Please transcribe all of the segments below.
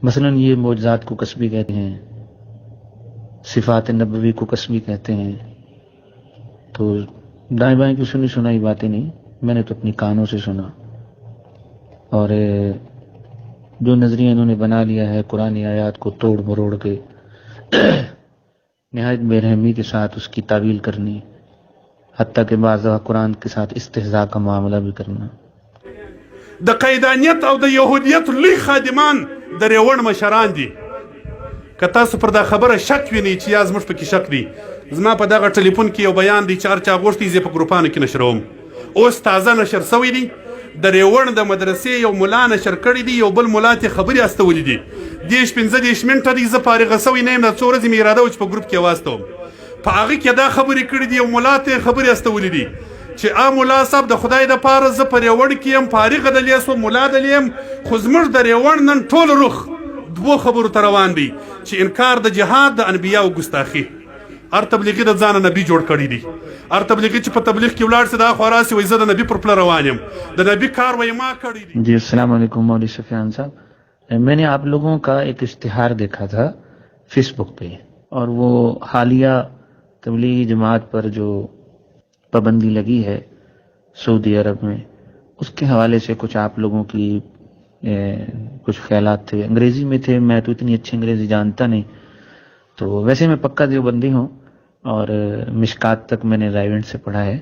مثلا یہ معجزات کو کسبی کہتے ہیں، صفات نبوی کو کسبی کہتے ہیں. تو دائیں بائیں کی سنی سنائی باتیں نہیں، میں نے تو اپنی کانوں سے سنا. اور جو نظریہ انہوں نے بنا لیا ہے قرآن آیات کو توڑ مروڑ کے نہایت بے رحمی کے ساتھ اس کی تعویل کرنی، حتیٰ کہ بعض دفعہ قرآن کے ساتھ استہزاء کا معاملہ بھی کرنا. د قیدانیت او د یهودیت لوی خادمان د ریوړ مشران دي. که تاسو پر دا خبره شک وینئ چې یا زموږ پکې شک دی، زما په دغه ټلیفون کې یو بیان دی چې هر چا غوښتي زه په ګروپانو کې نشروم. اوس تازه نشر سوی دی. د ریوړ د مدرسې یو ملا نشر کړی دی، یو بل ملا ته خبرې استولې دي. 10-15 منټه دی، زه فارغه سوی نه یم. دا څو ورځې مې اراده وه چې په ګروپ کې واستوم. په هغه کې دا خبرې کړي دي، یو ملا ته خبرې استولې دي چې ملا صاحب د خدای د پاره زه په ریوړ کې یم، فارغه دلې سوم، ملا دلې یم، خو زموږ د ریوړ نن ټول رخ دوو خبرو ته روان دی چې انکار د جهاد، د انبیاو ګستاخي. هر تبلیغي د ځانه نبي جوړ کړی دی. هر تبلیغي چې په تبلیغ کې ولاړ سي دا خوا راسي وایي زه د نبي پر پله روان یم، د نبي کار وایي ما کړی دی. جی السلام علیکم مولوی سفیان صاحب. میں نے آپ لوگوں کا ایک اشتہار دیکھا تھا فیس بک پہ، اور وہ حالیہ تبلیغی جماعت پر جو پابندی لگی ہے سعودی عرب میں، اس کے حوالے سے کچھ آپ لوگوں کی کچھ خیالات تھے. انگریزی میں تھے، میں تو اتنی اچھی انگریزی جانتا نہیں. تو ویسے میں پکا دیوبندی ہوں اور مشکات تک میں نے رائیونٹ سے پڑھا ہے،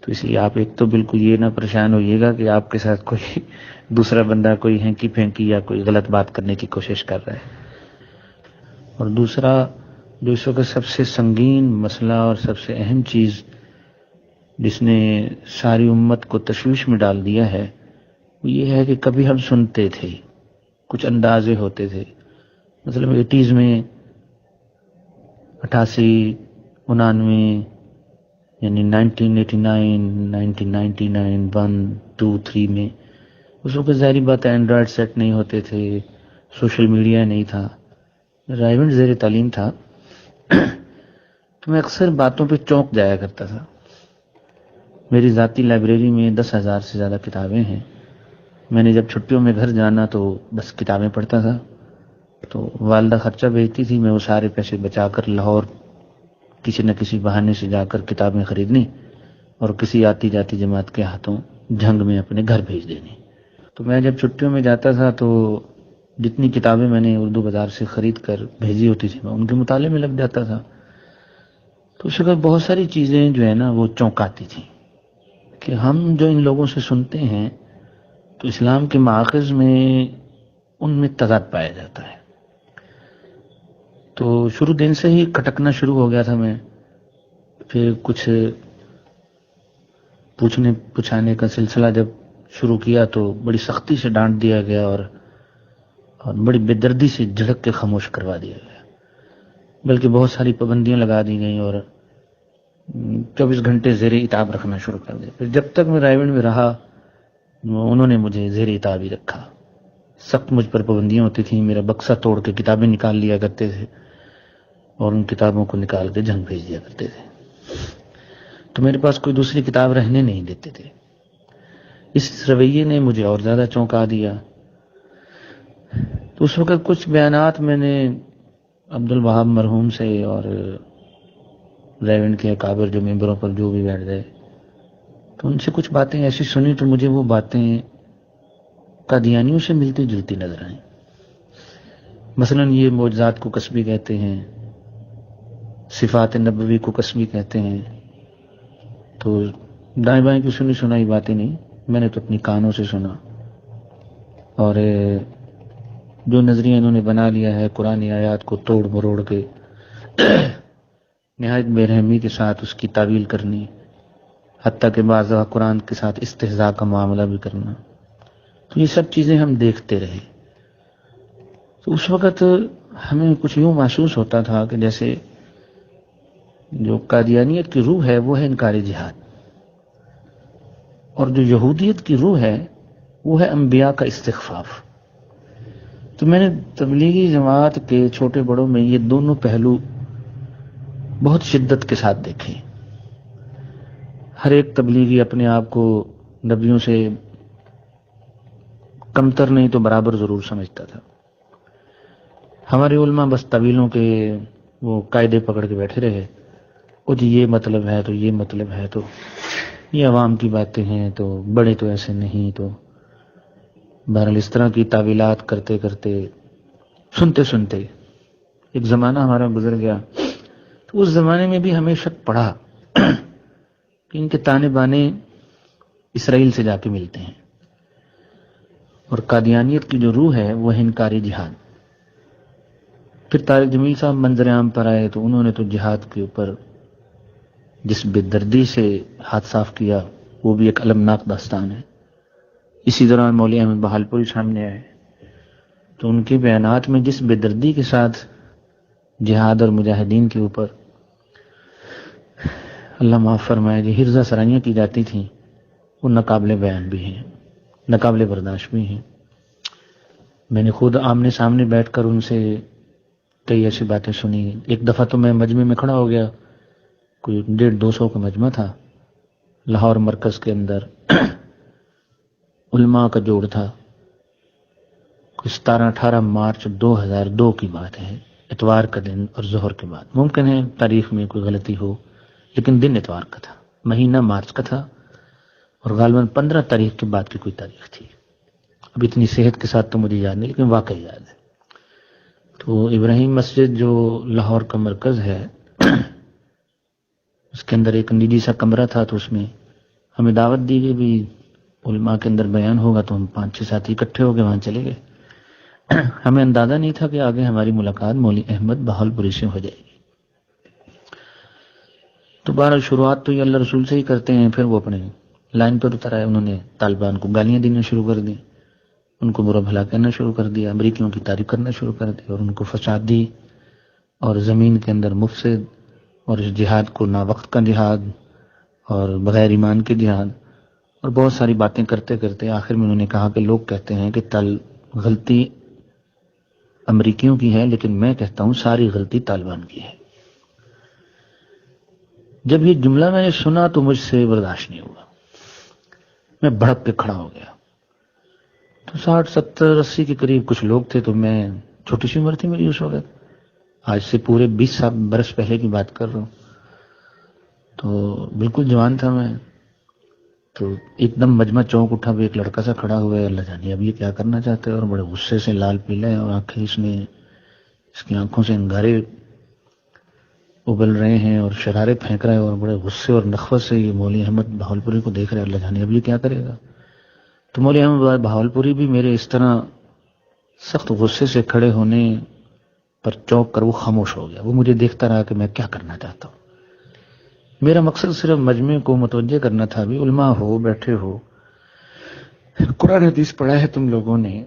تو اس لیے آپ ایک تو بالکل یہ نہ پریشان ہوئیے گا کہ آپ کے ساتھ کوئی دوسرا بندہ کوئی ہینکی پھینکی یا کوئی غلط بات کرنے کی کوشش کر رہا ہے. اور دوسرا جو اس وقت سب سے سنگین مسئلہ اور سب سے اہم چیز جس نے ساری امت کو تشویش میں ڈال دیا ہے، وہ یہ ہے کہ کبھی ہم سنتے تھے، کچھ اندازے ہوتے تھے. مثلا 80s میں 88، 89، یعنی 1989، 1999، 1، 2، 3 میں اس وقت ظاہری بات ہے اینڈرائڈ سیٹ نہیں ہوتے تھے، سوشل میڈیا نہیں تھا، رائیونٹ زیر تعلیم تھا. تو میں اکثر باتوں پہ چونک جایا کرتا تھا. میری ذاتی لائبریری میں 10,000 سے زیادہ کتابیں ہیں. میں نے جب چھٹیوں میں گھر جانا تو بس کتابیں پڑھتا تھا. تو والدہ خرچہ بھیجتی تھی، میں وہ سارے پیسے بچا کر لاہور کسی نہ کسی بہانے سے جا کر کتابیں خریدنی اور کسی آتی جاتی جماعت کے ہاتھوں جھنگ میں اپنے گھر بھیج دینی. تو میں جب چھٹیوں میں جاتا تھا تو جتنی کتابیں میں نے اردو بازار سے خرید کر بھیجی ہوتی تھی میں ان کے مطالعے میں لگ جاتا تھا. تو اس وقت بہت ساری چیزیں جو ہے نا وہ چونکاتی تھیں کہ ہم جو ان لوگوں سے سنتے ہیں تو اسلام کے مآخذ میں ان میں تضاد پایا جاتا ہے. تو شروع دن سے ہی کھٹکنا شروع ہو گیا تھا میں. پھر کچھ پوچھنے پچھانے کا سلسلہ جب شروع کیا تو بڑی سختی سے ڈانٹ دیا گیا اور بڑی بے دردی سے جھڑک کے خاموش کروا دیا گیا. بلکہ بہت ساری پابندیاں لگا دی گئیں اور 24 گھنٹے زیر اتاب رکھنا شروع کر دیا. پھر جب تک میں رائیونٹ میں رہا انہوں نے مجھے زیر اتاب ہی رکھا. سخت مجھ پر پابندیاں ہوتی تھیں. میرا بکسہ توڑ کے کتابیں نکال لیا کرتے تھے اور ان کتابوں کو نکال کے جھنگ بھیج دیا کرتے تھے. تو میرے پاس کوئی دوسری کتاب رہنے نہیں دیتے تھے. اس رویے نے مجھے اور زیادہ چونکا دیا. تو اس وقت کچھ بیانات میں نے عبدالوہاب مرحوم سے اور رائیونٹ کے اکابر جو ممبروں پر جو بھی بیٹھ گئے تو ان سے کچھ باتیں ایسی سنی تو مجھے وہ باتیں قادیانیوں سے ملتی جلتی نظر آئیں. مثلا یہ معجزات کو کسبی کہتے ہیں، صفات نبوی کو کسبی کہتے ہیں. تو دائیں بائیں کی سنی سنائی باتیں نہیں، میں نے تو اپنی کانوں سے سنا. اور جو نظریہ انہوں نے بنا لیا ہے قرآن آیات کو توڑ مروڑ کے نہایت بے رحمی کے ساتھ اس کی تعویل کرنی، حتیٰ کہ بعض دفعہ قرآن کے ساتھ استہزاء کا معاملہ بھی کرنا. تو یہ سب چیزیں ہم دیکھتے رہے. تو اس وقت ہمیں کچھ یوں محسوس ہوتا تھا کہ جیسے جو قادیانیت کی روح ہے وہ ہے انکار جہاد، اور جو یہودیت کی روح ہے وہ ہے انبیاء کا استخفاف. تو میں نے تبلیغی جماعت کے چھوٹے بڑوں میں یہ دونوں پہلو بہت شدت کے ساتھ دیکھے. ہر ایک تبلیغی اپنے آپ کو نبیوں سے کمتر نہیں تو برابر ضرور سمجھتا تھا. ہمارے علماء بس طویلوں کے وہ قاعدے پکڑ کے بیٹھے رہے، وہ جی یہ مطلب ہے تو یہ مطلب ہے، تو یہ عوام کی باتیں ہیں، تو بڑے تو ایسے نہیں، تو بہرحال اس طرح کی تعویلات کرتے کرتے سنتے سنتے ایک زمانہ ہمارا گزر گیا. تو اس زمانے میں بھی ہمیں شک پڑا کہ ان کے تانے بانے اسرائیل سے جا کے ملتے ہیں، اور قادیانیت کی جو روح ہے وہ ہے انکاری جہاد. پھر طارق جمیل صاحب منظر عام پر آئے تو انہوں نے تو جہاد کے اوپر جس بے دردی سے ہاتھ صاف کیا وہ بھی ایک المناک داستان ہے. اسی دوران مولوی احمد بہالپوری سامنے آئے تو ان کے بیانات میں جس بے دردی کے ساتھ جہاد اور مجاہدین کے اوپر اللہ معاف فرمائے جی حرزہ سرائیاں کی جاتی تھیں، وہ ناقابل بیان بھی ہیں، ناقابل برداشت بھی ہیں. میں نے خود آمنے سامنے بیٹھ کر ان سے کئی ایسی باتیں سنی. ایک دفعہ تو میں مجمع میں کھڑا ہو گیا، کوئی 150-200 کا مجمع تھا لاہور مرکز کے اندر، علماء کا جوڑ تھا. 17-18 مارچ 2002 کی بات ہے، اتوار کا دن اور ظہر کے بعد. ممکن ہے تاریخ میں کوئی غلطی ہو، لیکن دن اتوار کا تھا، مہینہ مارچ کا تھا، اور غالباً 15 تاریخ کے بعد کی کوئی تاریخ تھی. اب اتنی صحت کے ساتھ تو مجھے یاد نہیں، لیکن واقعی یاد ہے. تو ابراہیم مسجد جو لاہور کا مرکز ہے، اس کے اندر ایک نجی سا کمرہ تھا، تو اس میں ہمیں دعوت دی گئی بھی علماء کے اندر بیان ہوگا، تو ہم 5-6 ساتھی اکٹھے ہو کے وہاں چلے گئے. ہمیں اندازہ نہیں تھا کہ آگے ہماری ملاقات مولوی احمد بہالپوری سے ہو جائے گی. تو بہرحال شروعات تو یہ اللہ رسول سے ہی کرتے ہیں. پھر وہ اپنے لائن پر اتر آئے، انہوں نے طالبان کو گالیاں دینا شروع کر دی، ان کو برا بھلا کہنا شروع کر دیا، امریکیوں کی تعریف کرنا شروع کر دی، اور ان کو فساد دی، اور زمین کے اندر مفسد، اور اس جہاد کو ناوقت کا جہاد اور بغیر ایمان کے جہاد، اور بہت ساری باتیں کرتے کرتے آخر میں انہوں نے کہا کہ لوگ کہتے ہیں کہ غلطی امریکیوں کی ہے، لیکن میں کہتا ہوں ساری غلطی طالبان کی ہے. جب یہ جملہ میں نے سنا تو مجھ سے برداشت نہیں ہوا، میں بھڑک کے کھڑا ہو گیا. تو 60 70 80 کے قریب کچھ لوگ تھے، تو میں چھوٹی سی عمر تھی میری اس وقت، آج سے پورے 20 برس پہلے کی بات کر رہا ہوں، تو بالکل جوان تھا میں. تو ایک دم مجمع چونک اٹھا، بھی ایک لڑکا سا کھڑا ہوا ہے، اللہ جانے اب یہ کیا کرنا چاہتا ہے، اور بڑے غصے سے لال پیلا ہے، اور آنکھیں اس کی آنکھوں سے انگارے ابل رہے ہیں اور شرارے پھینک رہا ہے، اور بڑے غصے اور نخوت سے یہ مولوی احمد بہالپوری کو دیکھ رہا ہے، اللہ جانے اب یہ کیا کرے گا. تو مولوی احمد بہالپوری بھی میرے اس طرح سخت غصے سے کھڑے ہونے پر چونک کر وہ خاموش ہو گیا. وہ مجھے دیکھتا رہا کہ میں کیا کرنا چاہتا ہوں. میرا مقصد صرف مجمع کو متوجہ کرنا تھا، بھی علماء ہو، بیٹھے ہو، قرآن حدیث پڑھا ہے تم لوگوں نے،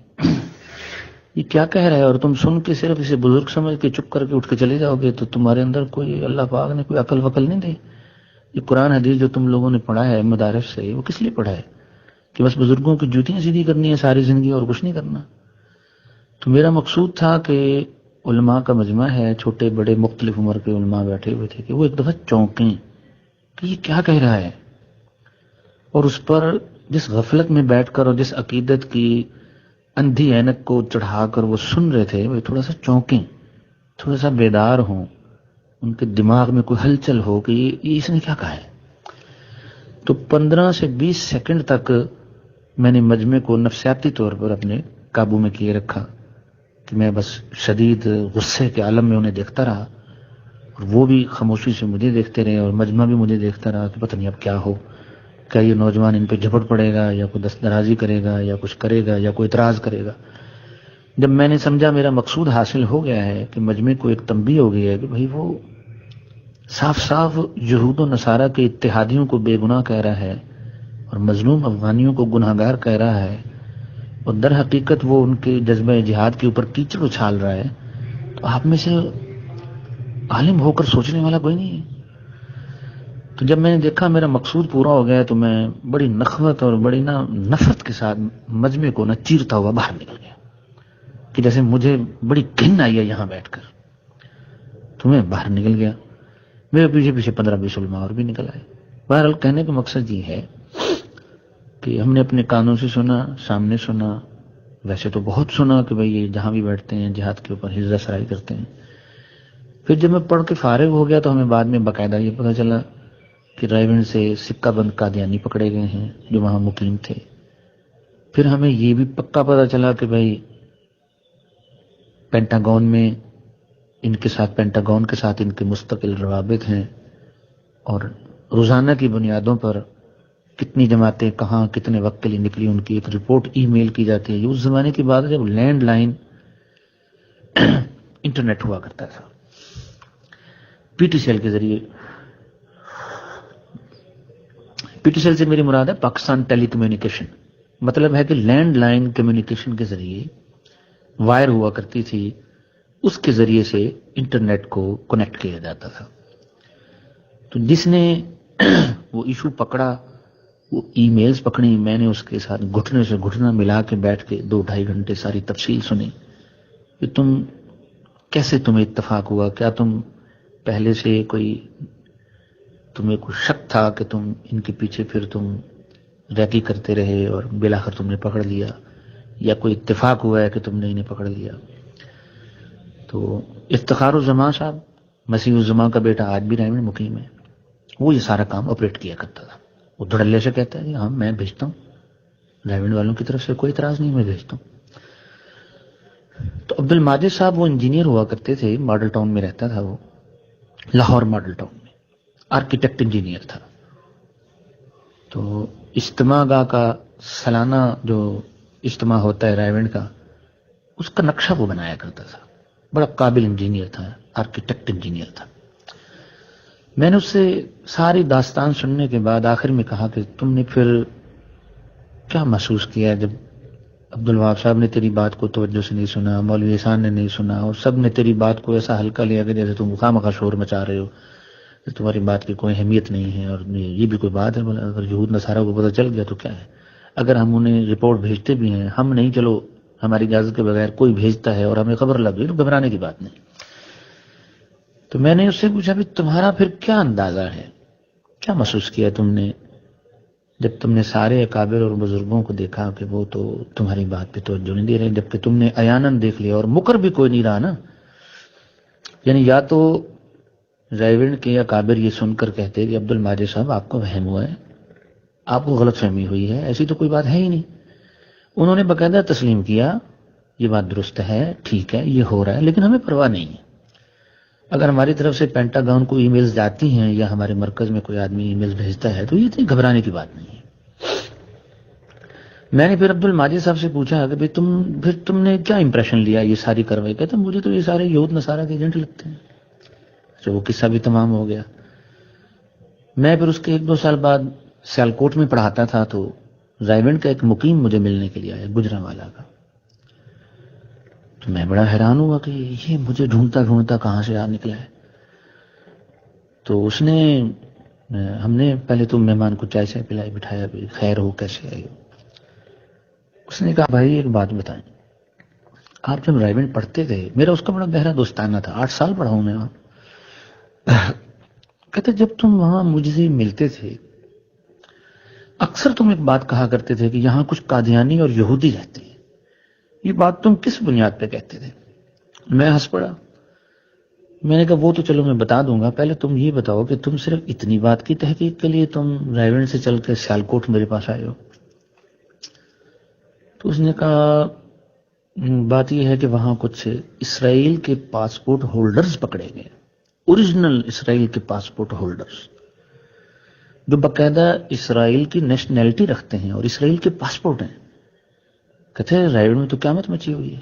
یہ کیا کہہ رہا ہے، اور تم سن کے صرف اسے بزرگ سمجھ کے چپ کر کے اٹھ کے چلے جاؤ گے، تو تمہارے اندر کوئی اللہ پاک نے کوئی عقل وقل نہیں دی. یہ قرآن حدیث جو تم لوگوں نے پڑھا ہے مدارس سے، وہ کس لیے پڑھا ہے؟ کہ بس بزرگوں کی جوتیاں سیدھی کرنی ہے ساری زندگی اور کچھ نہیں کرنا. تو میرا مقصود تھا کہ علماء کا مجمع ہے، چھوٹے بڑے مختلف عمر کے علماء بیٹھے ہوئے تھے، کہ وہ ایک دفعہ چونکیں کہ یہ کیا کہہ رہا ہے، اور اس پر جس غفلت میں بیٹھ کر اور جس عقیدت کی اندھی اینک کو چڑھا کر وہ سن رہے تھے، وہ تھوڑا سا چونکیں، تھوڑا سا بیدار ہوں، ان کے دماغ میں کوئی ہلچل ہو کہ یہ اس نے کیا کہا ہے. تو 15 سے 20 سیکنڈ تک میں نے مجمع کو نفسیاتی طور پر اپنے قابو میں کیے رکھا، کہ میں بس شدید غصے کے عالم میں انہیں دیکھتا رہا، اور وہ بھی خاموشی سے مجھے دیکھتے رہے، اور مجمع بھی مجھے دیکھتا رہا کہ پتہ نہیں اب کیا ہو، کیا یہ نوجوان ان پہ جھپٹ پڑے گا، یا کوئی دست درازی کرے گا، یا کچھ کرے گا، یا کوئی اعتراض کرے گا. جب میں نے سمجھا میرا مقصود حاصل ہو گیا ہے، کہ مجمع کو ایک تنبیہ ہو گئی ہے کہ بھئی وہ صاف صاف یہود و نصارہ کے اتحادیوں کو بے گناہ کہہ رہا ہے، اور مظلوم افغانیوں کو گناہگار کہہ رہا ہے، اور در حقیقت وہ ان کے جذبہ جہاد کے اوپر کیچڑ اچھال رہا ہے، تو آپ میں سے عالم ہو کر سوچنے والا کوئی نہیں ہے. تو جب میں نے دیکھا میرا مقصود پورا ہو گیا، تو میں بڑی نخوت اور بڑی نفرت کے ساتھ مجمع کو چیرتا ہوا باہر نکل گیا، کہ جیسے مجھے بڑی گھن آئی ہے یہاں بیٹھ کر. تو میں باہر نکل گیا، میرے پیچھے پیچھے 15-20 علماء اور بھی نکل آئے. بہرحال کہنے کا مقصد یہ ہے کہ ہم نے اپنے کانوں سے سنا، سامنے سنا، ویسے تو بہت سنا کہ بھئی یہ جہاں بھی بیٹھتے ہیں جہاد کے اوپر حجرہ سرائی کرتے ہیں. پھر جب میں پڑھ کے فارغ ہو گیا تو ہمیں بعد میں باقاعدہ یہ پتہ چلا کہ رائیونڈ سے سکہ بند قادیانی پکڑے گئے ہیں جو وہاں مقیم تھے. پھر ہمیں یہ بھی پکا پتہ چلا کہ بھئی پینٹاگون میں پینٹاگون کے ساتھ ان کے مستقل روابط ہیں، اور روزانہ کی بنیادوں پر کتنی جماعتیں کہاں کتنے وقت کے لیے نکلی ان کی ایک رپورٹ ای میل کی جاتی ہے. یہ اس زمانے کی بات ہے جب لینڈ لائن انٹرنیٹ ہوا کرتا تھا. پی ٹی سی ایل کے ذریعے، پی ٹی سی ایل سے میری مراد ہے پاکستان ٹیلی کمیونیکیشن، مطلب ہے کہ لینڈ لائن کمیونیکیشن کے ذریعے وائر ہوا کرتی تھی، اس کے ذریعے سے انٹرنیٹ کو کنیکٹ کیا جاتا تھا. تو جس نے وہ ایشو پکڑا، وہ ای میلز پکڑی، میں نے اس کے ساتھ گھٹنے سے گھٹنا ملا کے بیٹھ کے 2-2.5 گھنٹے ساری تفصیل سنی کہ کیسے تمہیں اتفاق ہوا، کیا تم پہلے سے تمہیں کوئی شک تھا کہ تم ان کے پیچھے پھر تم ریکی کرتے رہے اور بالآخر تم نے پکڑ لیا، یا کوئی اتفاق ہوا ہے کہ تم نے انہیں پکڑ لیا. تو افتخار الزمان صاحب، مسیح الزمان کا بیٹا، آج بھی رائیونڈ مقیم ہے، وہ یہ سارا کام آپریٹ کیا کرتا تھا. وہ دھڑلے سے کہتا ہے کہ ہاں میں بھیجتا ہوں، رائیونڈ والوں کی طرف سے کوئی اعتراض نہیں، میں بھیجتا ہوں. تو عبد الماجد صاحب وہ انجینئر ہوا کرتے تھے، ماڈل ٹاؤن میں رہتا تھا، وہ لاہور ماڈل ٹاؤن میں آرکیٹیکٹ انجینئر تھا. تو اجتماع گاہ کا سالانہ جو اجتماع ہوتا ہے رائیونڈ کا، اس کا نقشہ وہ بنایا کرتا تھا. بڑا قابل انجینئر تھا، آرکیٹیکٹ انجینئر تھا. میں نے اس سے ساری داستان سننے کے بعد آخر میں کہا کہ تم نے پھر کیا محسوس کیا جب عبد الوہاب صاحب نے تیری بات کو توجہ سے نہیں سنا، مولوی احسان نے نہیں سنا، اور سب نے تیری بات کو ایسا ہلکا لیا کہ جیسے تم خواہ مخواہ شور مچا رہے ہو، کہ تمہاری بات کی کوئی اہمیت نہیں ہے، اور یہ بھی کوئی بات ہے؟ بولا اگر یہود نصارہ کو پتہ چل گیا تو کیا ہے، اگر ہم انہیں رپورٹ بھیجتے بھی ہیں، ہم نہیں، چلو ہماری اجازت کے بغیر کوئی بھیجتا ہے اور ہمیں خبر لگ گئی تو گھبرانے کی بات نہیں. تو میں نے اس سے پوچھا بھی تمہارا پھر کیا اندازہ ہے، کیا محسوس کیا تم نے جب تم نے سارے اکابر اور بزرگوں کو دیکھا کہ وہ تو تمہاری بات پہ توجہ نہیں دے رہے، جبکہ تم نے عیاناً دیکھ لیا اور مکر بھی کوئی نہیں رہا نا. یعنی یا تو رائیونڈ کے اکابر یہ سن کر کہتے کہ عبد الماجد صاحب آپ کو وہم ہوا ہے، آپ کو غلط فہمی ہوئی ہے، ایسی تو کوئی بات ہے ہی نہیں. انہوں نے باقاعدہ تسلیم کیا یہ بات درست ہے، ٹھیک ہے، یہ ہو رہا ہے، لیکن ہمیں پرواہ نہیں ہے. اگر ہماری طرف سے پینٹاگون کو ای میلز جاتی ہیں یا ہمارے مرکز میں کوئی آدمی ای میلز بھیجتا ہے تو یہ اتنی گھبرانے کی بات نہیں ہے. میں نے پھر عبد الماجد صاحب سے پوچھا کہ تم نے کیا امپریشن لیا یہ ساری کارروائی؟ کہتے مجھے تو یہ سارے یہود نصارہ کے ایجنٹ لگتے ہیں. تو وہ قصہ بھی تمام ہو گیا. میں پھر اس کے 1-2 سال بعد سیالکوٹ میں پڑھاتا تھا، تو رائیونڈ کا ایک مقیم مجھے ملنے کے لیے آیا، گجرانوالہ کا. تو میں بڑا حیران ہوا کہ یہ مجھے ڈھونڈتا ڈھونڈتا کہاں سے آ نکلا ہے. تو اس نے، ہم نے پہلے تو مہمان کو چائے سے پلائی، بٹھایا، بھی خیر ہو، کیسے آئی؟ اس نے کہا بھائی ایک بات بتائیں، آپ جب رائیونڈ پڑھتے تھے، میرا اس کا بڑا گہرا دوستانہ تھا، 8 سال پڑھا ہوں میں وہاں. کہتے جب تم وہاں مجھ سے ملتے تھے اکثر تم ایک بات کہا کرتے تھے کہ یہاں کچھ قادیانی اور یہودی رہتے ہیں. یہ بات تم کس بنیاد پہ کہتے تھے؟ میں ہنس پڑا. میں نے کہا وہ تو چلو میں بتا دوں گا، پہلے تم یہ بتاؤ کہ تم صرف اتنی بات کی تحقیق کے لیے تم رائیونڈ سے چل کے سیالکوٹ میرے پاس آئے ہو؟ تو اس نے کہا بات یہ ہے کہ وہاں کچھ اسرائیل کے پاسپورٹ ہولڈرز پکڑے گئے، اوریجنل اسرائیل کے پاسپورٹ ہولڈرز جو باقاعدہ اسرائیل کی نیشنلٹی رکھتے ہیں اور اسرائیل کے پاسپورٹ ہیں. کہتے ہیں رائیونڈ میں تو قیامت مچی ہوئی ہے.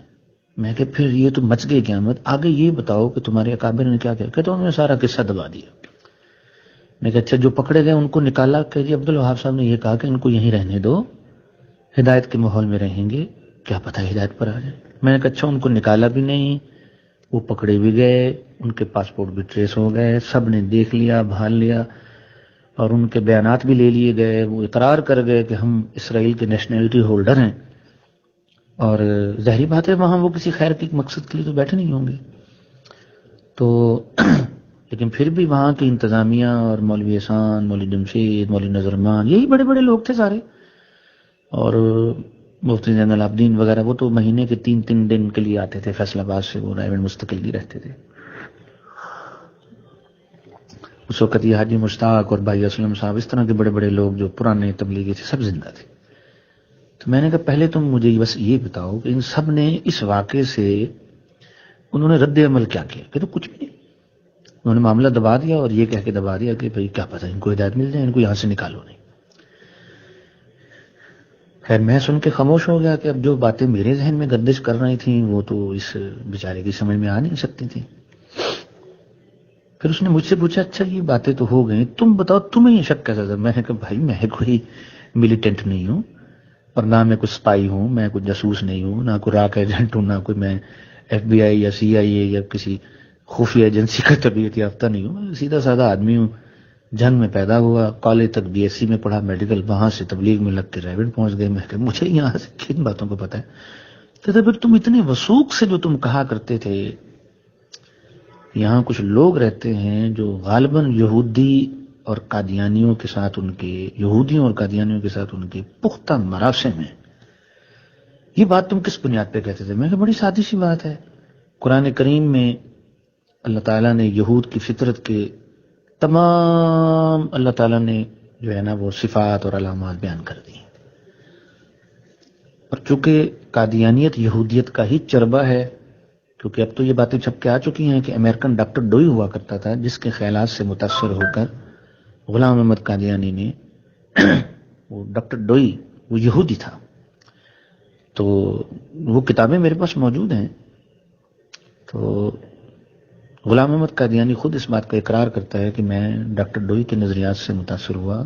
میں کہ پھر یہ تو مچ گئی قیامت، آگے یہ بتاؤ کہ تمہارے اکابر نے کیا کیا؟ کہتے انہوں نے سارا قصہ دبا دیا. میں کہ اچھا جو پکڑے گئے ان کو نکالا؟ کہ جی عبد الوہاب صاحب نے یہ کہا کہ ان کو یہیں رہنے دو، ہدایت کے ماحول میں رہیں گے، کیا پتہ ہدایت پر آ جائے. میں نے کہا اچھا ان کو نکالا بھی نہیں، وہ پکڑے بھی گئے، ان کے پاسپورٹ بھی ٹریس ہو گئے، سب نے دیکھ لیا، بھال لیا، اور ان کے بیانات بھی لے لیے گئے. وہ اقرار کر گئے کہ ہم اسرائیل کے نیشنلٹی ہولڈر ہیں، اور ظاہری بات ہے وہاں وہ کسی خیر کے مقصد کے لیے تو بیٹھے نہیں ہوں گے. تو لیکن پھر بھی وہاں کی انتظامیہ اور مولوی احسان، مولوی جمشید، مولوی نظرمان، یہی بڑے بڑے لوگ تھے سارے، اور مفتی زین العابدین وغیرہ، وہ تو مہینے کے 3 دن کے لیے آتے تھے فیصل آباد سے، وہ رائے گنج مستقل ہی رہتے تھے. اس وقت یہ حاجی مشتاق اور بھائی اسلم صاحب، اس طرح کے بڑے بڑے لوگ جو پرانے تبلیغی تھے، سب زندہ تھے. تو میں نے کہا پہلے تم مجھے بس یہ بتاؤ کہ ان سب نے اس واقعے سے انہوں نے رد عمل کیا کیا؟ کہ تو کچھ بھی نہیں، انہوں نے معاملہ دبا دیا اور یہ کہہ کے دبا دیا کہ بھئی کیا پتہ ان کو ہدایت مل جائے، ان کو یہاں سے نکالو نہیں. خیر میں سن کے خاموش ہو گیا کہ اب جو باتیں میرے ذہن میں گردش کر رہی تھیں وہ تو اس بیچارے کی سمجھ میں آ نہیں سکتی تھیں. پھر اس نے مجھ سے پوچھا اچھا یہ باتیں تو ہو گئی، تم بتاؤ تمہیں یہ شک کیسا تھا؟ میں نے کہا بھائی میں کوئی ملیٹنٹ نہیں ہوں، اور نہ میں کوئی سپائی ہوں، میں کوئی جاسوس نہیں ہوں، نہ کوئی راک ایجنٹ ہوں، نہ کوئی میں ایف بی آئی یا سی آئی اے یا کسی خفیہ ایجنسی کا تربیت یافتہ نہیں ہوں. میں سیدھا سادہ آدمی ہوں، جنگ میں پیدا ہوا، کالج تک بی ایس سی میں پڑھا میڈیکل، وہاں سے تبلیغ میں لگ کے ریونڈ پہنچ گئے. میں کہ مجھے یہاں سے کن باتوں کو پتہ ہے؟ کہتے پھر تم اتنے وثوق سے جو تم کہا کرتے تھے یہاں کچھ لوگ رہتے ہیں جو غالباً یہودی اور قادیانیوں کے ساتھ ان کے یہودیوں اور قادیانیوں کے ساتھ ان کے پختہ مراسم ہیں، یہ بات تم کس بنیاد پہ کہتے تھے؟ میں کہ بڑی سادی سی بات ہے، قرآن کریم میں اللہ تعالیٰ نے یہود کی فطرت کے تمام اللہ تعالیٰ نے جو ہے نا وہ صفات اور علامات بیان کر دی، اور چونکہ قادیانیت یہودیت کا ہی چربہ ہے، کیونکہ اب تو یہ باتیں چھپ کے آ چکی ہیں کہ امریکن ڈاکٹر ڈوئی ہوا کرتا تھا جس کے خیالات سے متاثر ہو کر غلام احمد قادیانی نے وہ ڈاکٹر ڈوئی وہ یہودی تھا. تو وہ کتابیں میرے پاس موجود ہیں. تو غلام احمد قادیانی خود اس بات کا اقرار کرتا ہے کہ میں ڈاکٹر ڈوئی کے نظریات سے متاثر ہوا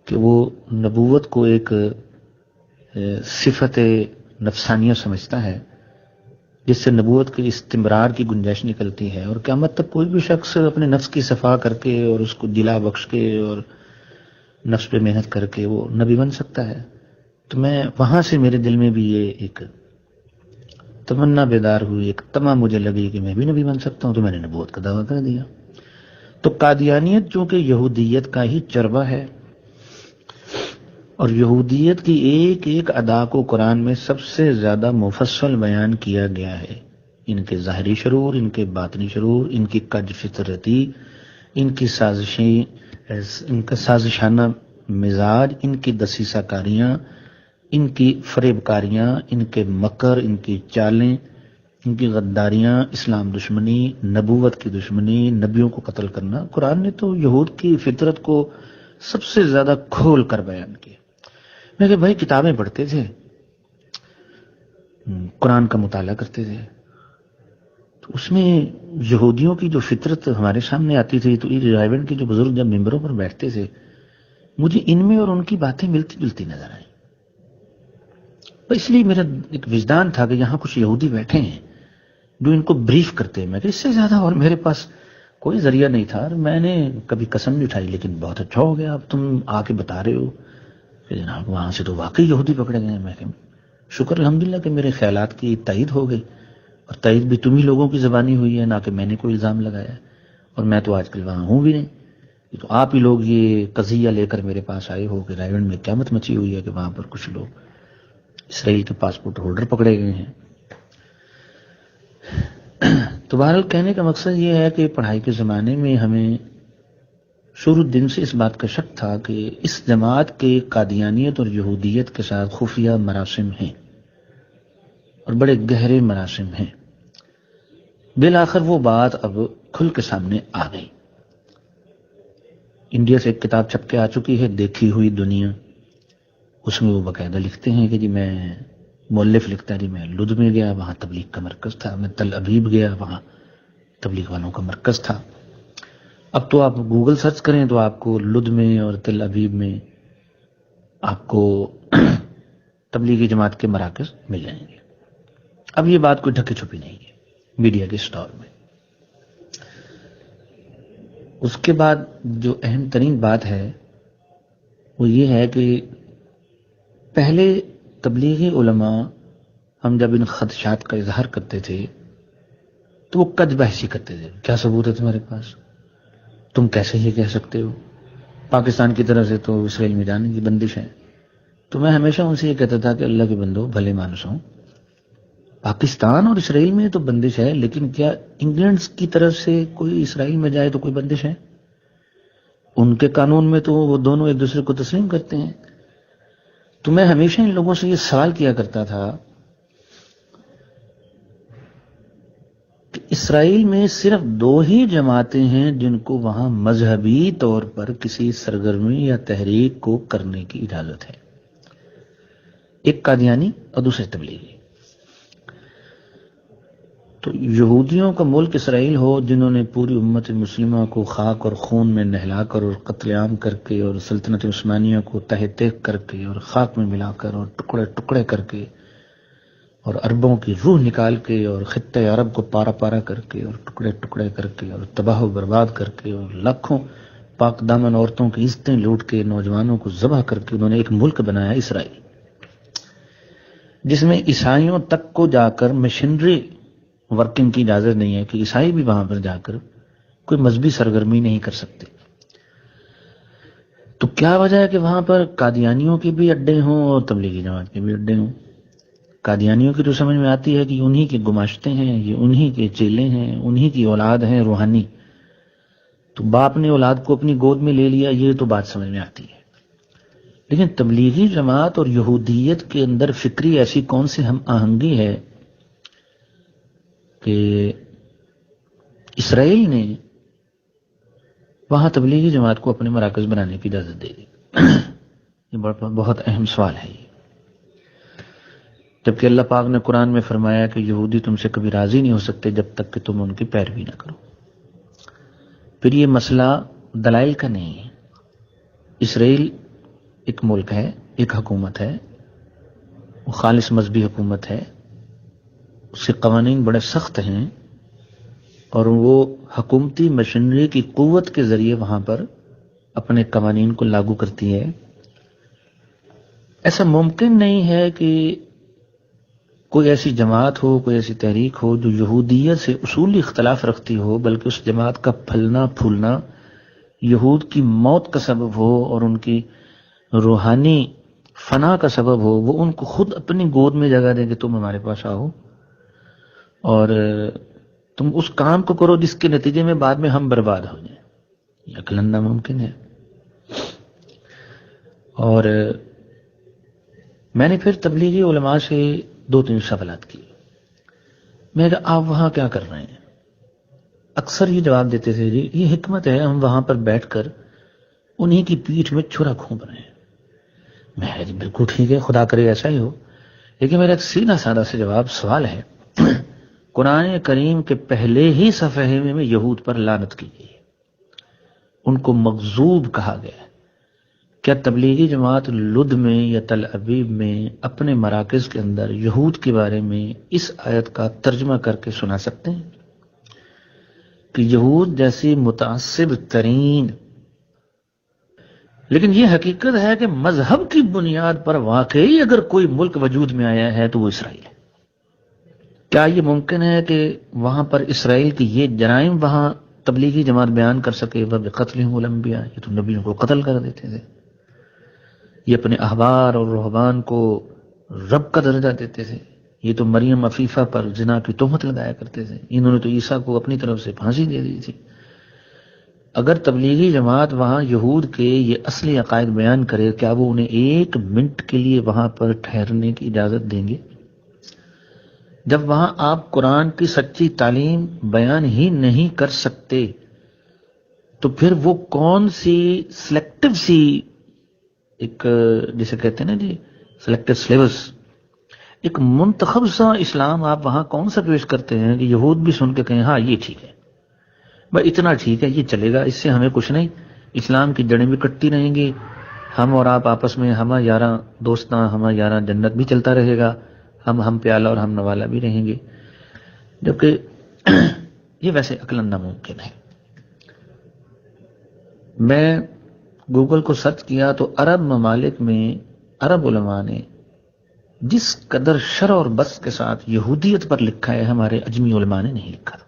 کہ وہ نبوت کو ایک صفت نفسانیہ سمجھتا ہے جس سے نبوت کے استمرار کی گنجائش نکلتی ہے، اور قیامت تک کوئی بھی شخص اپنے نفس کی صفا کر کے اور اس کو دلا بخش کے اور نفس پہ محنت کر کے وہ نبی بن سکتا ہے. تو میں وہاں سے میرے دل میں بھی یہ ایک تمنا بیدار ہوئی، ایک تمام مجھے لگی کہ میں بھی نبی بن سکتا ہوں، تو میں نے نبوت کا دعویٰ کر دیا. تو قادیانیت چونکہ یہودیت کا ہی چربہ ہے، اور یہودیت کی ایک ایک ادا کو قرآن میں سب سے زیادہ مفصل بیان کیا گیا ہے، ان کے ظاہری شرور، ان کے باطنی شرور، ان کی کج فطرتی، ان کی سازشیں، ان کا سازشانہ مزاج، ان کی دسیسہ کاریاں، ان کی فریب کاریاں، ان کے مکر، ان کی چالیں، ان کی غداریاں، اسلام دشمنی، نبوت کی دشمنی، نبیوں کو قتل کرنا. قرآن نے تو یہود کی فطرت کو سب سے زیادہ کھول کر بیان کیا. میں کہ بھائی کتابیں پڑھتے تھے، قرآن کا مطالعہ کرتے تھے، تو اس میں یہودیوں کی جو فطرت ہمارے سامنے آتی تھی، تو یہ رائیونڈ کے جو بزرگ جب ممبروں پر بیٹھتے تھے مجھے ان میں اور ان کی باتیں ملتی جلتی نظر آئیں. اس لیے میرا ایک وجدان تھا کہ یہاں کچھ یہودی بیٹھے ہیں جو ان کو بریف کرتے ہیں. میں کہ اس سے زیادہ اور میرے پاس کوئی ذریعہ نہیں تھا، اور میں نے کبھی قسم نہیں اٹھائی، لیکن بہت اچھا ہو گیا اب تم آ کے بتا رہے ہو کہ جناب وہاں سے تو واقعی یہودی پکڑے گئے. میں کہ شکر الحمدللہ کہ میرے خیالات کی تائید ہو گئی، اور تائید بھی تم ہی لوگوں کی زبانی ہوئی ہے، نہ کہ میں نے کوئی الزام لگایا ہے، اور میں تو آج کل وہاں ہوں بھی نہیں. یہ تو آپ ہی لوگ یہ قضیہ لے کر میرے پاس آئے ہو کہ رائیونڈ میں قیامت مچی ہوئی ہے کہ وہاں پر کچھ لوگ اسرائیل کے پاسپورٹ ہولڈر پکڑے گئے ہیں. تو بہرحال کہنے کا مقصد یہ ہے کہ پڑھائی کے زمانے میں ہمیں شروع دن سے اس بات کا شک تھا کہ اس جماعت کے قادیانیت اور یہودیت کے ساتھ خفیہ مراسم ہیں، اور بڑے گہرے مراسم ہیں. بالآخر وہ بات اب کھل کے سامنے آ گئی. انڈیا سے ایک کتاب چھپ کے آ چکی ہے، دیکھی ہوئی دنیا. اس میں وہ باقاعدہ لکھتے ہیں کہ جی میں مؤلف لکھتا ہے جی میں لد میں گیا، وہاں تبلیغ کا مرکز تھا، میں تل ابیب گیا، وہاں تبلیغ والوں کا مرکز تھا. اب تو آپ گوگل سرچ کریں تو آپ کو لد میں اور تل ابیب میں آپ کو تبلیغی جماعت کے مراکز مل جائیں گے. اب یہ بات کوئی ڈھکی چھپی نہیں ہے میڈیا کے اسٹور میں. اس کے بعد جو اہم ترین بات ہے وہ یہ ہے کہ پہلے تبلیغی علماء ہم جب ان خدشات کا اظہار کرتے تھے تو وہ کج بحثی کرتے تھے، کیا ثبوت ہے تمہارے پاس، تم کیسے یہ کہہ سکتے ہو، پاکستان کی طرف سے تو اسرائیل میں جانے کی بندش ہے، تو میں ہمیشہ ان سے یہ کہتا تھا کہ اللہ کے بندو بھلے مانس ہوں، پاکستان اور اسرائیل میں تو بندش ہے، لیکن کیا انگلینڈ کی طرف سے کوئی اسرائیل میں جائے تو کوئی بندش ہے؟ ان کے قانون میں تو وہ دونوں ایک دوسرے کو تسلیم کرتے ہیں۔ تو میں ہمیشہ ان لوگوں سے یہ سوال کیا کرتا تھا کہ اسرائیل میں صرف 2 ہی جماعتیں ہیں جن کو وہاں مذہبی طور پر کسی سرگرمی یا تحریک کو کرنے کی اجازت ہے، ایک قادیانی اور دوسرے تبلیغی۔ تو یہودیوں کا ملک اسرائیل ہو، جنہوں نے پوری امت مسلمہ کو خاک اور خون میں نہلا کر اور قتل عام کر کے اور سلطنت عثمانیہ کو تہہ تیغ کر کے اور خاک میں ملا کر اور ٹکڑے ٹکڑے کر کے اور عربوں کی روح نکال کے اور خطہ عرب کو پارا پارا کر کے اور ٹکڑے ٹکڑے کر کے اور تباہ و برباد کر کے اور لاکھوں پاک دامن عورتوں کی عزتیں لوٹ کے نوجوانوں کو ذبح کر کے انہوں نے ایک ملک بنایا اسرائیل، جس میں عیسائیوں تک کو جا کر مشنری ورکنگ کی اجازت نہیں ہے کہ عیسائی بھی وہاں پر جا کر کوئی مذہبی سرگرمی نہیں کر سکتے۔ تو کیا وجہ ہے کہ وہاں پر قادیانیوں کے بھی اڈے ہوں اور تبلیغی جماعت کے بھی اڈے ہوں؟ قادیانیوں کی تو سمجھ میں آتی ہے کہ انہی کے گماشتے ہیں، یہ انہی کے چیلے ہیں، انہی کی اولاد ہیں روحانی، تو باپ نے اولاد کو اپنی گود میں لے لیا، یہ تو بات سمجھ میں آتی ہے۔ لیکن تبلیغی جماعت اور یہودیت کے اندر فکری ایسی کون سی ہم آہنگی ہے کہ اسرائیل نے وہاں تبلیغی جماعت کو اپنے مراکز بنانے کی اجازت دے دی؟ یہ بہت اہم سوال ہے یہ، جبکہ اللہ پاک نے قرآن میں فرمایا کہ یہودی تم سے کبھی راضی نہیں ہو سکتے جب تک کہ تم ان کی پیروی نہ کرو۔ پھر یہ مسئلہ دلائل کا نہیں ہے، اسرائیل ایک ملک ہے، ایک حکومت ہے، وہ خالص مذہبی حکومت ہے، اس کے قوانین بڑے سخت ہیں اور وہ حکومتی مشینری کی قوت کے ذریعے وہاں پر اپنے قوانین کو لاگو کرتی ہے۔ ایسا ممکن نہیں ہے کہ کوئی ایسی جماعت ہو، کوئی ایسی تحریک ہو جو یہودیت سے اصولی اختلاف رکھتی ہو، بلکہ اس جماعت کا پھلنا پھولنا یہود کی موت کا سبب ہو اور ان کی روحانی فنا کا سبب ہو، وہ ان کو خود اپنی گود میں جگہ دیں کہ تم ہمارے پاس آؤ اور تم اس کام کو کرو جس کے نتیجے میں بعد میں ہم برباد ہو جائیں۔ یہ عقلاً ناممکن ہے۔ اور میں نے پھر تبلیغی علماء سے 2-3 سوالات کیے۔ میں کہا آپ وہاں کیا کر رہے ہیں؟ اکثر یہ جواب دیتے تھے جی یہ حکمت ہے، ہم وہاں پر بیٹھ کر انہی کی پیٹھ میں چھرا گھونپ رہے ہیں۔ میں جی بالکل ٹھیک ہے، خدا کرے ایسا ہی ہو، لیکن میرا ایک سیدھا سادہ سے سوال ہے، قرآن کریم کے پہلے ہی صفحے میں یہود پر لعنت کی گئی ہے، ان کو مغضوب کہا گیا ہے۔ کیا تبلیغی جماعت لد میں یا تل ابیب میں اپنے مراکز کے اندر یہود کے بارے میں اس آیت کا ترجمہ کر کے سنا سکتے ہیں کہ یہود جیسی متعصب ترین، لیکن یہ حقیقت ہے کہ مذہب کی بنیاد پر واقعی اگر کوئی ملک وجود میں آیا ہے تو وہ اسرائیل ہے۔ کیا یہ ممکن ہے کہ وہاں پر اسرائیل کی یہ جرائم وہاں تبلیغی جماعت بیان کر سکے؟ وَبِقَتْلِهِمُ الْأَنْبِيَاءَ، یہ تو نبیوں کو قتل کر دیتے تھے، یہ اپنے احبار اور رہبان کو رب کا درجہ دیتے تھے، یہ تو مریم عفیفہ پر زنا کی تہمت لگایا کرتے تھے، انہوں نے تو عیسیٰ کو اپنی طرف سے پھانسی دے دی تھی۔ اگر تبلیغی جماعت وہاں یہود کے یہ اصلی عقائد بیان کرے، کیا وہ انہیں 1 منٹ کے لیے وہاں پر ٹھہرنے کی اجازت دیں گے؟ جب وہاں آپ قرآن کی سچی تعلیم بیان ہی نہیں کر سکتے تو پھر وہ کون سی سلیکٹو سی ایک جسے کہتے ہیں نا جی سلیکٹو سلیبس، ایک منتخب سا اسلام آپ وہاں کون سا پیش کرتے ہیں کہ یہود بھی سن کے کہیں ہاں یہ ٹھیک ہے، بھائی اتنا ٹھیک ہے، یہ چلے گا، اس سے ہمیں کچھ نہیں، اسلام کی جڑیں بھی کٹتی رہیں گی، ہم اور آپ آپس میں ہمہ یاراں دوستاں ہمہ یاراں جنت بھی چلتا رہے گا، ہم پیالہ اور ہم نوالا بھی رہیں گے، جبکہ یہ ویسے عقلاً ناممکن ہے۔ میں گوگل کو سرچ کیا تو عرب ممالک میں عرب علماء نے جس قدر شرع اور بس کے ساتھ یہودیت پر لکھا ہے ہمارے اجمی علماء نے نہیں لکھا۔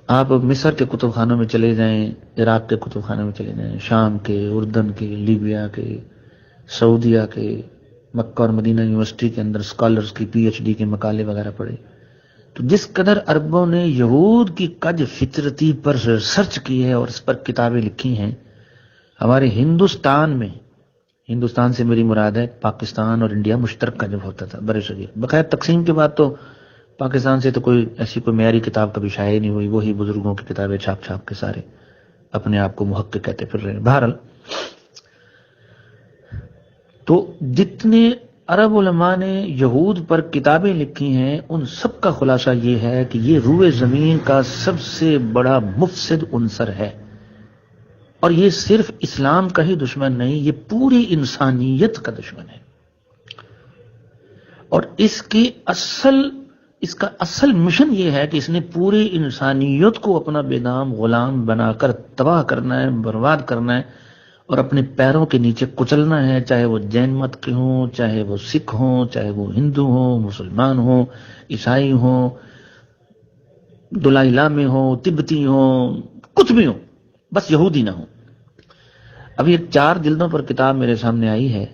آپ مصر کے کتب خانوں میں چلے جائیں، عراق کے کتب خانوں میں چلے جائیں، شام کے، اردن کے، لیبیا کے، سعودیہ کے مکہ اور مدینہ یونیورسٹی کے اندر اسکالرز کی پی ایچ ڈی کے مقالے وغیرہ پڑھے، تو جس قدر عربوں نے یہود کی کج فطرتی پر ریسرچ کی ہے اور اس پر کتابیں لکھی ہیں، ہمارے ہندوستان سے میری مراد ہے پاکستان اور انڈیا مشترکہ جب ہوتا تھا برِ صغیر، بخیر تقسیم کے بعد تو پاکستان سے تو کوئی ایسی کوئی معیاری کتاب کبھی شائع نہیں ہوئی، وہی بزرگوں کی کتابیں چھاپ کے سارے اپنے آپ کو محقق کہتے پھر رہے ہیں۔ بہرحال تو جتنے عرب علماء نے یہود پر کتابیں لکھی ہیں ان سب کا خلاصہ یہ ہے کہ یہ روئے زمین کا سب سے بڑا مفسد عنصر ہے، اور یہ صرف اسلام کا ہی دشمن نہیں، یہ پوری انسانیت کا دشمن ہے، اور اس کا اصل مشن یہ ہے کہ اس نے پوری انسانیت کو اپنا بے نام غلام بنا کر تباہ کرنا ہے، برباد کرنا ہے، اور اپنے پیروں کے نیچے کچلنا ہے، چاہے وہ جین مت کے ہوں، چاہے وہ سکھ ہوں، چاہے وہ ہندو ہوں، مسلمان ہوں، عیسائی ہوں، دلائی لامے ہوں، تبتی ہوں، کچھ بھی ہوں، بس یہودی نہ ہوں۔ ابھی ایک 4 جلدوں پر کتاب میرے سامنے آئی ہے،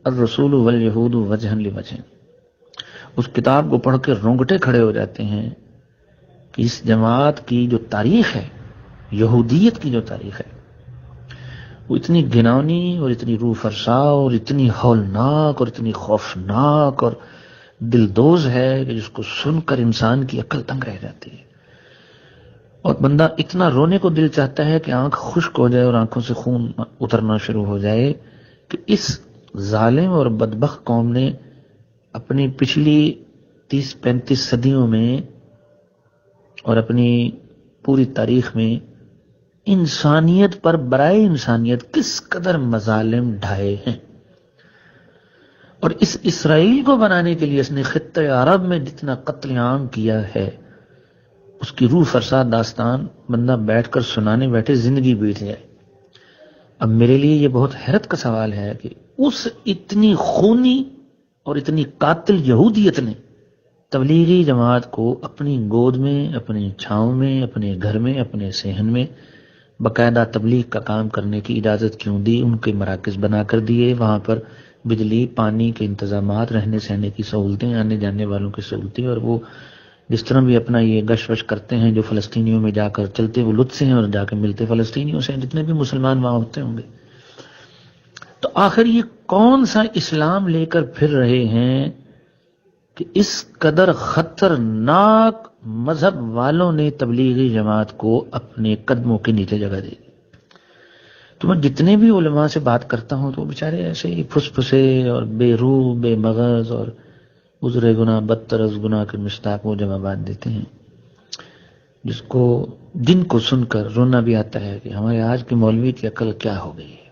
الرسول والیہود وجھا لوجہ۔ اس کتاب کو پڑھ کے رونگٹے کھڑے ہو جاتے ہیں کہ اس جماعت کی جو تاریخ ہے، یہودیت کی جو تاریخ ہے، وہ اتنی گھناؤنی اور اتنی روح فرسا اور اتنی ہولناک اور اتنی خوفناک اور دلدوز ہے کہ جس کو سن کر انسان کی عقل تنگ رہ جاتی ہے، اور بندہ اتنا رونے کو دل چاہتا ہے کہ آنکھ خشک ہو جائے اور آنکھوں سے خون اترنا شروع ہو جائے کہ اس ظالم اور بدبخت قوم نے اپنی پچھلی 30-35 صدیوں میں اور اپنی پوری تاریخ میں انسانیت پر برائے انسانیت کس قدر مظالم ڈھائے ہیں، اور اس اسرائیل کو بنانے کے لیے اس نے خطہ عرب میں جتنا قتل عام کیا ہے، اس کی روح فرسا داستان بندہ بیٹھ کر سنانے بیٹھے زندگی بیت جائے۔ اب میرے لیے یہ بہت حیرت کا سوال ہے کہ اس اتنی خونی اور اتنی قاتل یہودیت نے تبلیغی جماعت کو اپنی گود میں، اپنی چھاؤں میں، اپنے گھر میں، اپنے صحن میں باقاعدہ تبلیغ کا کام کرنے کی اجازت کیوں دی؟ ان کے مراکز بنا کر دیے، وہاں پر بجلی پانی کے انتظامات، رہنے سہنے کی سہولتیں، آنے جانے والوں کی سہولتیں، اور وہ جس طرح بھی اپنا یہ گش وش کرتے ہیں جو فلسطینیوں میں جا کر چلتے وہ لطف سے ہیں اور جا کے ملتے فلسطینیوں سے ہیں، جتنے بھی مسلمان وہاں ہوتے ہوں گے۔ تو آخر یہ کون سا اسلام لے کر پھر رہے ہیں کہ اس قدر خطرناک مذہب والوں نے تبلیغی جماعت کو اپنے قدموں کے نیچے جگہ دی؟ تو میں جتنے بھی علماء سے بات کرتا ہوں تو وہ بیچارے ایسے ہی پھس پھسے اور بے روح بے مغز اور عذر گناہ بدتر از گناہ کے مشتاق وہ جوابات دیتے ہیں، جس کو جن کو سن کر رونا بھی آتا ہے کہ ہمارے آج کے مولوی کی عقل کیا ہو گئی ہے۔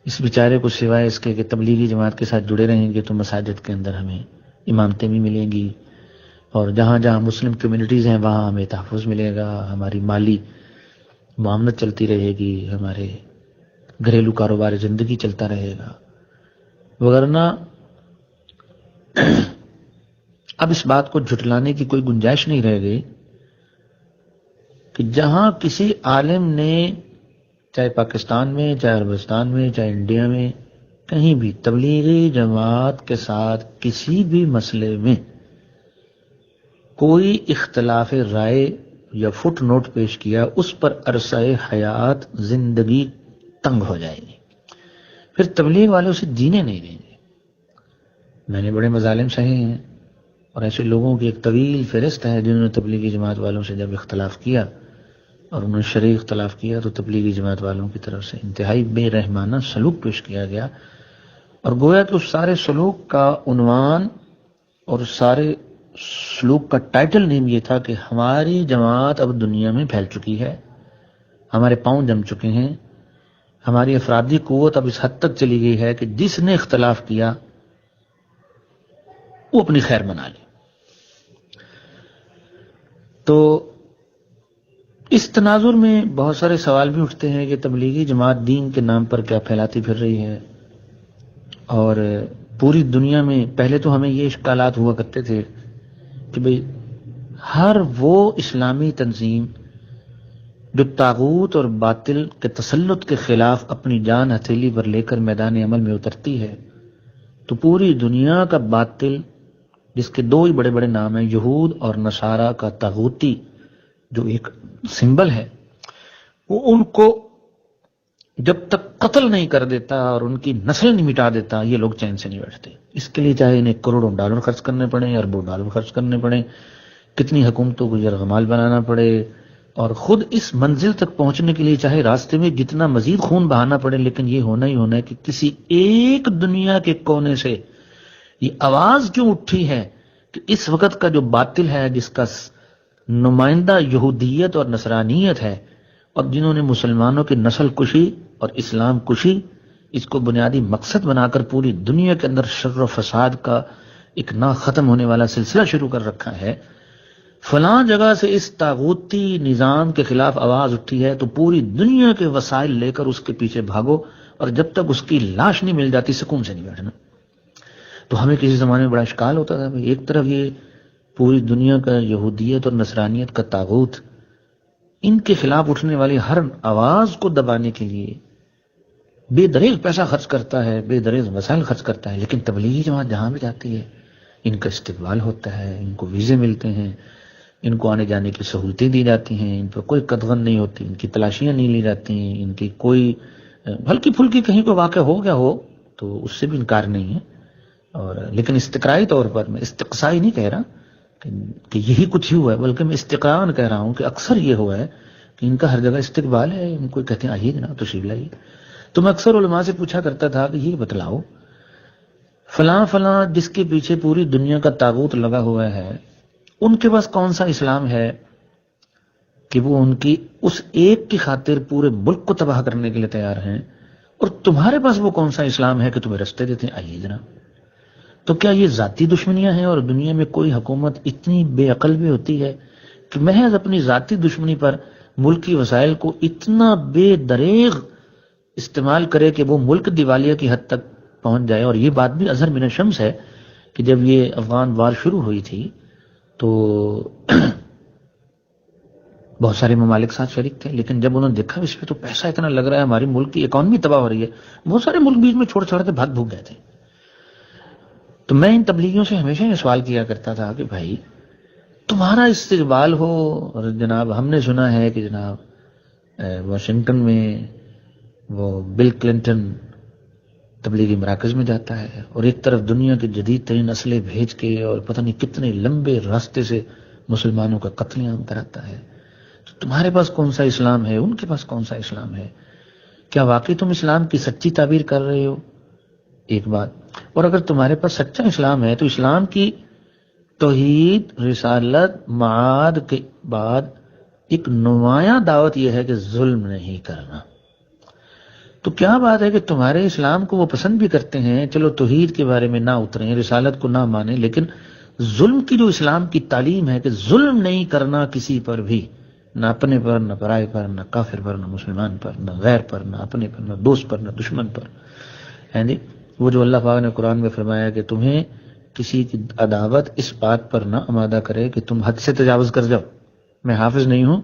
اس بیچارے کو سوائے اس کے کہ تبلیغی جماعت کے ساتھ جڑے رہیں گے تو مساجد کے اندر ہمیں امامتیں بھی ملیں گی، اور جہاں جہاں مسلم کمیونٹیز ہیں وہاں ہمیں تحفظ ملے گا، ہماری مالی معاملت چلتی رہے گی، ہمارے گھریلو کاروبار زندگی چلتا رہے گا، وگرنہ اب اس بات کو جھٹلانے کی کوئی گنجائش نہیں رہ گئی کہ جہاں کسی عالم نے چاہے پاکستان میں، چاہے عربستان میں، چاہے انڈیا میں، کہیں بھی تبلیغی جماعت کے ساتھ کسی بھی مسئلے میں کوئی اختلاف رائے یا فٹ نوٹ پیش کیا، اس پر عرصہ حیات زندگی تنگ ہو جائے گی، پھر تبلیغ والوں سے جینے نہیں دیں گے۔ میں نے بڑے مظالم سہے ہیں، اور ایسے لوگوں کی ایک طویل فہرست ہے جنہوں نے تبلیغی جماعت والوں سے جب اختلاف کیا اور انہوں نے شرعی اختلاف کیا تو تبلیغی جماعت والوں کی طرف سے انتہائی بے رحمانہ سلوک پیش کیا گیا، اور گویا کہ اس سارے سلوک کا عنوان اور سارے سلوک کا ٹائٹل نیم یہ تھا کہ ہماری جماعت اب دنیا میں پھیل چکی ہے، ہمارے پاؤں جم چکے ہیں، ہماری افرادی قوت اب اس حد تک چلی گئی ہے کہ جس نے اختلاف کیا وہ اپنی خیر منا لے۔ تو اس تناظر میں بہت سارے سوال بھی اٹھتے ہیں کہ تبلیغی جماعت دین کے نام پر کیا پھیلاتی پھر رہی ہے، اور پوری دنیا میں پہلے تو ہمیں یہ اشکالات ہوا کرتے تھے کہ بھئی ہر وہ اسلامی تنظیم جو طاغوت اور باطل کے تسلط کے خلاف اپنی جان ہتھیلی پر لے کر میدان عمل میں اترتی ہے تو پوری دنیا کا باطل، جس کے دو ہی بڑے بڑے نام ہیں، یہود اور نصارہ کا طاغوتی جو ایک سمبل ہے، وہ ان کو جب تک قتل نہیں کر دیتا اور ان کی نسل نہیں مٹا دیتا، یہ لوگ چین سے نہیں بیٹھتے۔ اس کے لیے چاہے انہیں کروڑوں ڈالر خرچ کرنے پڑیں، اربوں ڈالر خرچ کرنے پڑیں، کتنی حکومتوں کو یرغمال بنانا پڑے، اور خود اس منزل تک پہنچنے کے لیے چاہے راستے میں جتنا مزید خون بہانا پڑے، لیکن یہ ہونا ہی ہونا ہے کہ کسی ایک دنیا کے کونے سے یہ آواز کیوں اٹھی ہے کہ اس وقت کا جو باطل ہے، جس کا نمائندہ یہودیت اور نصرانیت ہے، اور جنہوں نے مسلمانوں کی نسل کشی اور اسلام کشی اس کو بنیادی مقصد بنا کر پوری دنیا کے اندر شر و فساد کا ایک نہ ختم ہونے والا سلسلہ شروع کر رکھا ہے، فلاں جگہ سے اس طاغوتی نظام کے خلاف آواز اٹھی ہے تو پوری دنیا کے وسائل لے کر اس کے پیچھے بھاگو، اور جب تک اس کی لاش نہیں مل جاتی سکون سے نہیں بیٹھنا۔ تو ہمیں کسی زمانے میں بڑا اشکال ہوتا تھا، ایک طرف یہ پوری دنیا کا یہودیت اور نصرانیت کا طاغوت ان کے خلاف اٹھنے والی ہر آواز کو دبانے کے لیے بے دریغ پیسہ خرچ کرتا ہے، بے دریغ وسائل خرچ کرتا ہے، لیکن تبلیغی جماعت جہاں بھی جاتی ہے ان کا استقبال ہوتا ہے، ان کو ویزے ملتے ہیں، ان کو آنے جانے کی سہولتیں دی جاتی ہیں، ان پر کوئی قدغن نہیں ہوتی، ان کی تلاشیاں نہیں لی جاتی ہیں، ان کی کوئی ہلکی پھلکی کہیں کوئی واقعہ ہو گیا ہو تو اس سے بھی انکار نہیں ہے، اور لیکن استقرائی طور پر، میں استقصائی نہیں کہہ رہا کہ یہی کچھ ہی ہوا ہے، بلکہ میں استقران کہہ رہا ہوں کہ اکثر یہ ہوا ہے کہ ان کا ہر جگہ استقبال ہے، ان کو کہتے ہیں آئیے جناب تشریف لائیے۔ تو میں اکثر علماء سے پوچھا کرتا تھا کہ یہ بتلاؤ فلاں فلاں جس کے پیچھے پوری دنیا کا طاغوت لگا ہوا ہے، ان کے پاس کون سا اسلام ہے کہ وہ ان کی اس ایک کی خاطر پورے ملک کو تباہ کرنے کے لیے تیار ہیں، اور تمہارے پاس وہ کون سا اسلام ہے کہ تمہیں رستے دیتے ہیں آئیے جناب۔ تو کیا یہ ذاتی دشمنیاں ہیں، اور دنیا میں کوئی حکومت اتنی بے عقل بھی ہوتی ہے کہ محض اپنی ذاتی دشمنی پر ملکی وسائل کو اتنا بے دریغ استعمال کرے کہ وہ ملک دیوالیہ کی حد تک پہنچ جائے؟ اور یہ بات بھی اظہر من الشمس ہے کہ جب یہ افغان وار شروع ہوئی تھی تو بہت سارے ممالک ساتھ شریک تھے، لیکن جب انہوں نے دیکھا اس پہ تو پیسہ اتنا لگ رہا ہے، ہماری ملک کی اکانومی تباہ ہو رہی ہے، بہت سارے ملک بیچ میں چھوڑ کے بھاگ بھوگ گئے تھے۔ تو میں ان تبلیغیوں سے ہمیشہ یہ سوال کیا کرتا تھا کہ بھائی تمہارا استقبال ہو، اور جناب ہم نے سنا ہے کہ جناب واشنگٹن میں وہ بل کلنٹن تبلیغی مراکز میں جاتا ہے، اور ایک طرف دنیا کے جدید ترین اسلحے بھیج کے اور پتہ نہیں کتنے لمبے راستے سے مسلمانوں کا قتل عام کراتا ہے، تو تمہارے پاس کون سا اسلام ہے، ان کے پاس کون سا اسلام ہے؟ کیا واقعی تم اسلام کی سچی تعبیر کر رہے ہو؟ ایک بات، اور اگر تمہارے پاس سچا اسلام ہے تو اسلام کی توحید، رسالت، معاد کے بعد ایک نمایاں دعوت یہ ہے کہ ظلم نہیں کرنا۔ تو کیا بات ہے کہ تمہارے اسلام کو وہ پسند بھی کرتے ہیں، چلو توحید کے بارے میں نہ اتریں، رسالت کو نہ مانیں، لیکن ظلم کی جو اسلام کی تعلیم ہے کہ ظلم نہیں کرنا کسی پر بھی، نہ اپنے پر، نہ پرائے پر، نہ کافر پر، نہ مسلمان پر، نہ غیر پر، نہ اپنے پر، نہ دوست پر، نہ دشمن پر، یعنی وہ جو اللہ پاک نے قرآن میں فرمایا کہ تمہیں کسی کی عداوت اس بات پر نہ آمادہ کرے کہ تم حد سے تجاوز کر جاؤ۔ میں حافظ نہیں ہوں،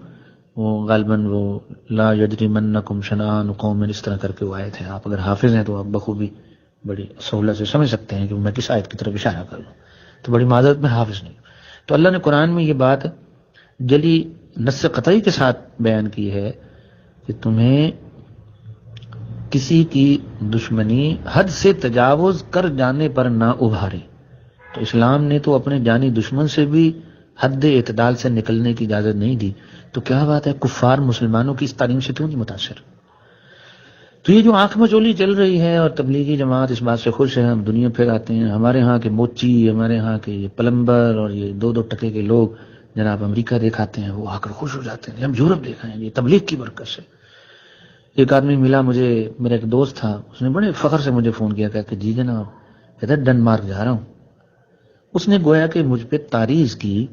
وہ غالباً وہ لا یجرمنکم شنآن قوم اس طرح کر کے وہ آئے تھے، آپ اگر حافظ ہیں تو آپ بخوبی بڑی سہولت سے سمجھ سکتے ہیں کہ میں کس آیت کی طرف اشارہ کر لوں، تو بڑی معذرت میں حافظ نہیں ہوں۔ تو اللہ نے قرآن میں یہ بات جلی نص قطعی کے ساتھ بیان کی ہے کہ تمہیں کسی کی دشمنی حد سے تجاوز کر جانے پر نہ ابھارے۔ تو اسلام نے تو اپنے جانی دشمن سے بھی حد اعتدال سے نکلنے کی اجازت نہیں دی، تو کیا بات ہے کفار مسلمانوں کی اس تعلیم سے کیوں نہیں متاثر؟ تو یہ جو آنکھ مچولی چل رہی ہے، اور تبلیغی جماعت اس بات سے خوش ہے، ہم دنیا پھر آتے ہیں، ہمارے ہاں کے موچی، ہمارے ہاں کے یہ پلمبر اور یہ 2-2 ٹکے کے لوگ جناب امریکہ دیکھاتے ہیں، وہ آ کر خوش ہو جاتے ہیں، ہم یورپ دیکھا ہے، یہ تبلیغ کی برکت سے۔ ایک آدمی ملا مجھے، میرا ایک دوست تھا، اس نے بڑے فخر سے مجھے فون کیا کہ جی جناب، کہتا ڈنمارک جا رہا ہوں۔ اس نے گویا کہ مجھ پہ تعریض کی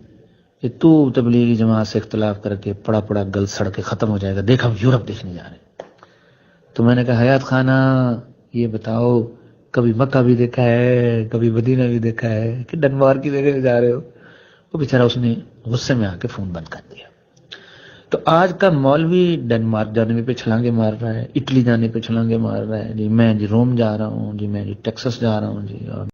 کہ تو تبلیغی جماعت سے اختلاف کر کے پڑا پڑا گل سڑ کے ختم ہو جائے گا، دیکھ ہم یورپ دیکھنے جا رہے ہیں۔ تو میں نے کہا حیات خانہ یہ بتاؤ کبھی مکہ بھی دیکھا ہے، کبھی مدینہ بھی دیکھا ہے کہ ڈنمارک کی دیکھنے جا رہے ہو؟ وہ بیچارہ اس نے غصے میں آ کے فون بند کر دیا۔ تو آج کا مولوی ڈنمارک جانے پہ چھلانگے مار رہا ہے، اٹلی جانے پہ چھلانگے مار رہا ہے، جی میں جی روم جا رہا ہوں، جی میں جی ٹیکسس جا رہا ہوں جی، اور